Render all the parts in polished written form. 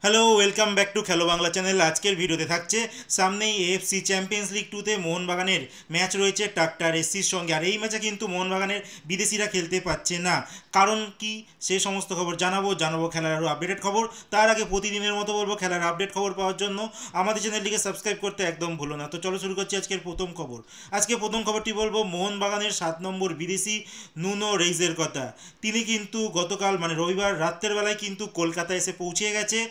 Hello, welcome back to খেলো Bangla channel. আজকের ভিডিওতে থাকছে সামনেই এএফসি চ্যাম্পিয়ন্স লিগ 2তে মোহনবাগানের ম্যাচ রয়েছে টাকটার এসসির সঙ্গে। আর এই ম্যাচে কিন্তু মোহনবাগানের বিদেশিরা খেলতে পারছে না। কারণ কি, সে সমস্ত খবর জানাবো খেলার আরও আপডেটেড খবর। তার আগে প্রতিদিনের মতো বলবো, খেলার আপডেট খবর পাওয়ার জন্য আমাদের চ্যানেলটিকে সাবস্ক্রাইব করতে একদম ভুলো না। তো চলো শুরু করছি আজকের প্রথম খবর। আজকে প্রথম খবরটি বলবো মোহনবাগানের 7 নম্বর বিদেশি নুনো রেইজের কথা। তিনি কিন্তু গতকাল রবিবার রাত্রের বেলায় কিন্তু কলকাতা এসে পৌঁছে গেছে।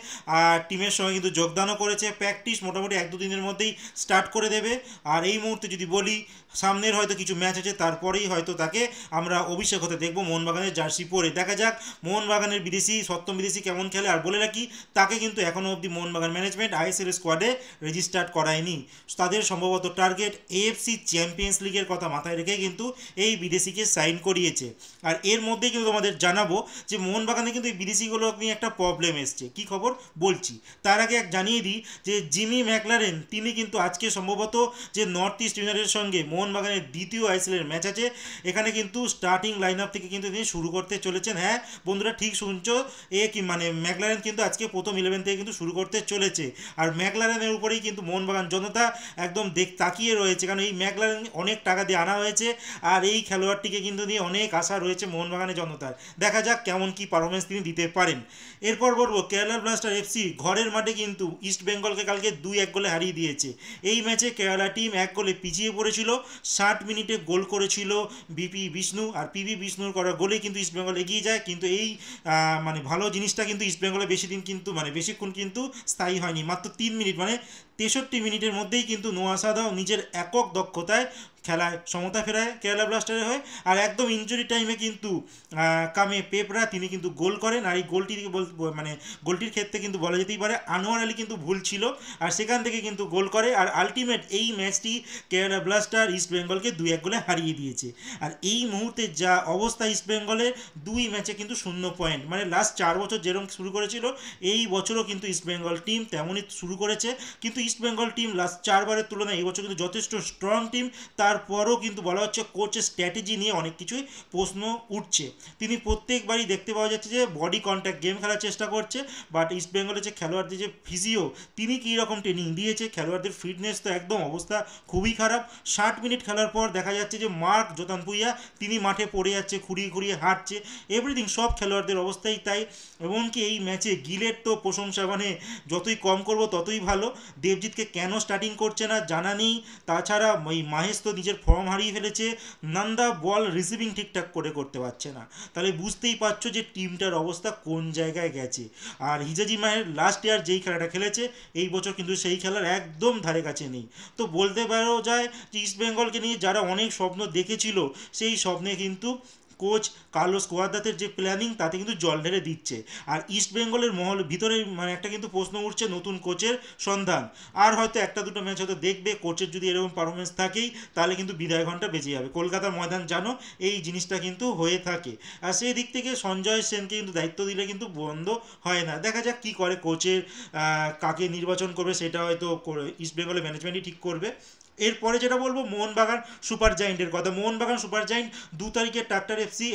আর টিমের সঙ্গে কিন্তু যোগদানও করেছে। প্র্যাকটিস মোটামুটি 1-2 দিনের মধ্যেই স্টার্ট করে দেবে। আর এই মুহূর্তে যদি বলি, সামনের হয়তো কিছু ম্যাচ আছে, তারপরেই হয়তো তাকে আমরা অভিষেক হতে দেখবো মোহনবাগানের জার্সি পরে। দেখা যাক মোহনবাগানের বিদেশি, সপ্তম বিদেশি কেমন খেলে। আর বলে রাখি, তাকে কিন্তু এখনও অবধি মোহনবাগান ম্যানেজমেন্ট আইএসএল স্কোয়াডে রেজিস্টার্ড করায়নি। তাদের সম্ভবত টার্গেট এএফসি চ্যাম্পিয়ন্স লিগের কথা মাথায় রেখে কিন্তু এই বিদেশিকে সাইন করিয়েছে। আর এর মধ্যেই কিন্তু তোমাদের জানাবো যে মোহনবাগানে কিন্তু এই বিদেশিগুলো নিয়ে একটা প্রবলেম এসছে। কি খবর বলছি, তার আগে জানিয়ে দিই যে জিমি ম্যাকলারেন তিনি কিন্তু আজকে সম্ভবত যে নর্থ ইস্ট ইউনাইটেডের সঙ্গে মোহনবাগানের দ্বিতীয় আইএসএলের ম্যাচ আছে, এখানে কিন্তু স্টার্টিং লাইন আপ থেকে কিন্তু তিনি শুরু করতে চলেছেন। হ্যাঁ বন্ধুরা, ঠিক শুনছো, ম্যাকলারেন কিন্তু আজকে প্রথম 11 থেকে কিন্তু শুরু করতে চলেছে। আর ম্যাকলারেনের উপরেই কিন্তু মোহনবাগান জনতা একদম তাকিয়ে রয়েছে, কারণ এই ম্যাকলারেন অনেক টাকা দিয়ে আনা হয়েছে। আর এই খেলোয়াড়টিকে কিন্তু নিয়ে অনেক আশা রয়েছে মোহনবাগানের জনতার। দেখা যাক কেমন কি পারফরমেন্স তিনি দিতে পারেন। এরপর বলবো কেরালা ব্লাস্টার এফসি ঘরের মাঠে কিন্তু ইস্ট বেঙ্গলকে কালকে 2-1 গোলে হারিয়ে দিয়েছে। এই ম্যাচে কেরালা টিম 1 গোলে পিছিয়ে পড়েছিল। 60 মিনিটে গোল করেছিল বিপি বিষ্ণু। আর পিবি বিষ্ণুর করা গোলে কিন্তু ইস্ট বেঙ্গল এগিয়ে যায়। কিন্তু এই ভালো জিনিসটা কিন্তু ইস্ট বেঙ্গলে বেশিক্ষণ কিন্তু স্থায়ী হয়নি। মাত্র 3 মিনিট, 63 মিনিটের মধ্যেই কিন্তু নোয়া সাদাও নিজের একক দক্ষতায় খেলায় সমতা ফেরায় কেরালা ব্লাস্টারের হয়ে। আর একদম ইনজুরি টাইমে কিন্তু কামে পেপরা তিনি কিন্তু গোল করেন। আর এই গোলটির ক্ষেত্রে কিন্তু বলা যেতেই পারে আনোয়ার আলী কিন্তু ভুল ছিল, আর সেখান থেকে কিন্তু গোল করে। আর আলটিমেট এই ম্যাচটি কেরালা ব্লাস্টার ইস্ট বেঙ্গলকে 2-1 গোলে হারিয়ে দিয়েছে। আর এই মুহূর্তে যা অবস্থা ইস্ট বেঙ্গলের, 2 ম্যাচে কিন্তু 0 পয়েন্ট। লাস্ট 4 বছর যেরকম শুরু করেছিল, এই বছরও কিন্তু ইস্ট বেঙ্গল টিম তেমনই শুরু করেছে। কিন্তু ইস্ট বেঙ্গল টিম লাস্ট 4 বারের তুলনায় এই বছর কিন্তু যথেষ্ট স্ট্রং টিম। তারপরও কিন্তু বলা হচ্ছে কোচের স্ট্র্যাটেজি নিয়ে অনেক কিছুই প্রশ্ন উঠছে। তিনি প্রত্যেকবারই দেখতে পাওয়া যাচ্ছে যে বডি কন্ট্যাক্ট গেম খেলার চেষ্টা করছে, বাট ইস্ট বেঙ্গলের যে খেলোয়াড়দের যে ফিজিও, তিনি কী রকম ট্রেনিং দিয়েছে, খেলোয়াড়দের ফিটনেস তো একদম অবস্থা খুবই খারাপ। 60 মিনিট খেলার পর দেখা যাচ্ছে যে মার্ক জোতানপুইয়া তিনি মাঠে পড়ে যাচ্ছে, খুঁড়িয়ে হাঁটছে, এভরিথিং সব খেলোয়াড়দের অবস্থাই তাই। এমনকি এই ম্যাচে গিলের তো প্রশংসা, যতই কম করব ততই ভালো। দেবজিৎকে কেন স্টার্টিং করছে না জানা নেই। তাছাড়া এই মাহেশ তো নিজের ফর্ম হারিয়ে ফেলেছে। নন্দা বল রিসিভিং ঠিকঠাক করতে পারছে না। তাহলে বুঝতেই পারছো যে টিমটার অবস্থা কোন জায়গায় গেছে। আর হিজাজি মায়ের লাস্ট ইয়ার যেই খেলাটা খেলেছে, এই বছর কিন্তু সেই খেলার একদম ধারে কাছে নেই। তো বলতে পারো যায় যে ইস্ট বেঙ্গলকে নিয়ে যারা অনেক স্বপ্ন দেখেছিল, সেই স্বপ্নে কিন্তু কোচ কার্লোস কোয়াদ্রাতের যে প্ল্যানিং, তাতে কিন্তু জল ঢেলে দিচ্ছে। আর ইস্ট বেঙ্গলের মহল ভিতরে একটা কিন্তু প্রশ্ন উঠছে নতুন কোচের সন্ধান। আর হয়তো 1-2 ম্যাচ হয়তো দেখবে, কোচের যদি এরকম পারফরমেন্স থাকেই তাহলে কিন্তু বিদায় ঘন্টা বেজে যাবে। কলকাতার ময়দান জানো, এই জিনিসটা কিন্তু হয়ে থাকে। আর সেই দিক থেকে সঞ্জয় সেনকে কিন্তু দায়িত্ব দিলে কিন্তু বন্ধ হয় না। দেখা যাক কী করে কোচের, কাকে নির্বাচন করবে সেটা হয়তো ইস্ট বেঙ্গলের ম্যানেজমেন্টই ঠিক করবে। এরপরে যেটা বলবো মোহনবাগান সুপার জায়েন্টের কথা। মোহনবাগান সুপার জায়েন্ট 2 তারিখে টাকটার এফসি,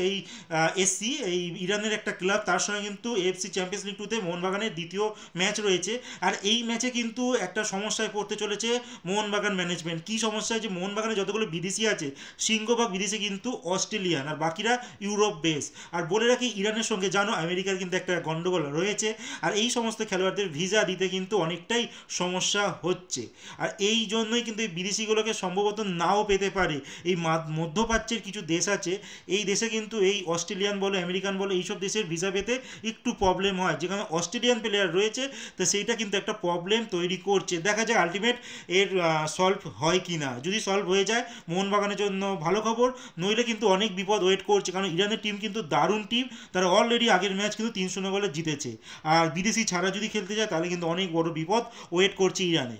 এই ইরানের একটা ক্লাব, তার সঙ্গে কিন্তু এফসি চ্যাম্পিয়ন্স লিগ 2তে মোহনবাগানের দ্বিতীয় ম্যাচ রয়েছে। আর এই ম্যাচে কিন্তু একটা সমস্যায় পড়তে চলেছে মোহনবাগান ম্যানেজমেন্ট। কী সমস্যা, যে মোহনবাগানে যতগুলো বিদেশি আছে, সিংহভাগ বিদেশি কিন্তু অস্ট্রেলিয়ান, আর বাকিরা ইউরোপ বেস। আর বলে রাখি, ইরানের সঙ্গে জানো আমেরিকার কিন্তু একটা গন্ডগোল রয়েছে। আর এই সমস্ত খেলোয়াড়দের ভিসা দিতে কিন্তু অনেকটাই সমস্যা হচ্ছে। আর এই জন্যই কিন্তু এই বিদেশিগুলোকে সম্ভবত নাও পেতে পারে। এই মধ্যপ্রাচ্যের কিছু দেশ আছে, এই দেশে কিন্তু এই অস্ট্রেলিয়ান বলো আমেরিকান বলো এইসব দেশের ভিসা পেতে একটু প্রবলেম হয়। যেখানে অস্ট্রেলিয়ান প্লেয়ার রয়েছে, তো সেইটা কিন্তু একটা প্রবলেম তৈরি করছে। দেখা যায় আলটিমেট এর সলভ হয় কি না। যদি সলভ হয়ে যায় মোহনবাগানের জন্য ভালো খবর, নইলে কিন্তু অনেক বিপদ ওয়েট করছে। কারণ ইরানের টিম কিন্তু দারুণ টিম, তারা অলরেডি আগের ম্যাচ কিন্তু 3-0 গোলে জিতেছে। আর বিদেশি ছাড়া যদি খেলতে যায় তাহলে কিন্তু অনেক বড় বিপদ ওয়েট করছে ইরানে।